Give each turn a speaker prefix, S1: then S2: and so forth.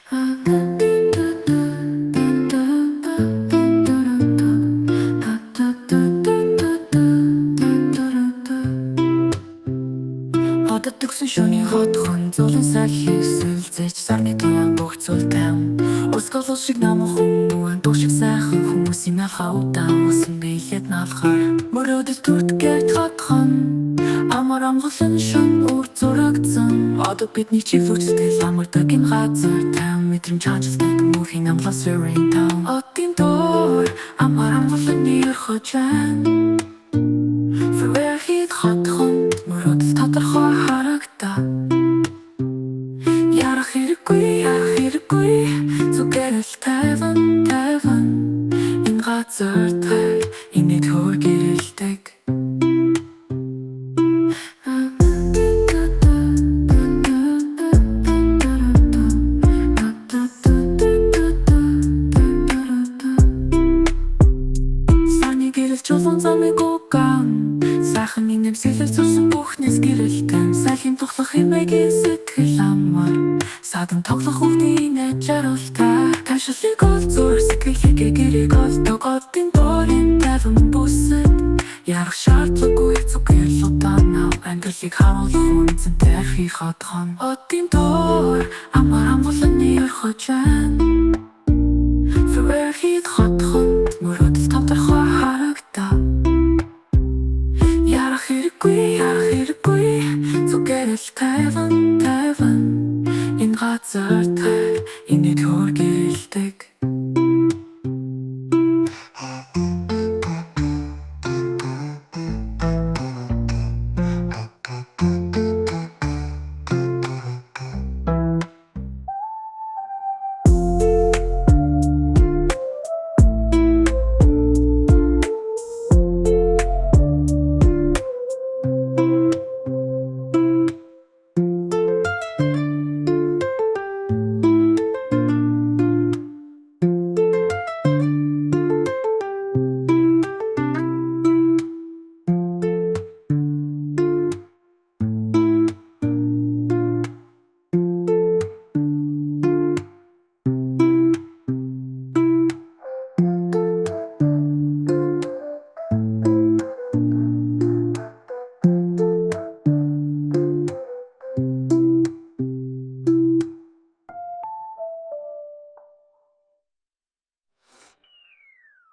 S1: Одоо төгсөн шөнийн хотхон зулын сар хийсэлцэж сарны туян бүх зүйл тайван Ускол шиг намхан хүмүүс душ шиг сайхан хүмүүсийн нахаа удаан усан биелээд наалхаар мөрөөдөл түртгээд хотхон амар амгалан шөн үр зурагдсан Одоо бидний чиглүүлжтэй ламардаг энэ газар тайван мэдрэмж хаажлтай мөнхийн амлаа сэрийн таун Одын доор амар амгалан нэрхэж байна Фэвэрхид хотхон мөрөөдөл тодорхой харагдаа Ярах хэрэггүй зүгээр л тайван Энэ газар тай энэ төр гэрэлдэг Сарны гэрэл чулуун замыг угаан Сайхан нэг нэмсэлэл зүрсэн бүхнээс гэрэлтэн Сайхийн тухлах хэмээгийн сэтгэл амар Садан тоглох хүүхдийн жаргалтай Ташилыг ол зур сэтгэлгээ гэрийг олдог Одын дорын тайван бүсэд Ярах шаардлагагүй зүгээр л удаан Ангиллыг харуулах үнцэнтэй архи хотхон Одын дор амар амгалан нэрхэж байна Фэвэрхид хотхон мөрөөдөл тодорхой харагдаа Ярах хэрэггүй зүгээр л тайван Энэ газар тай энэ төр гэрэлдэг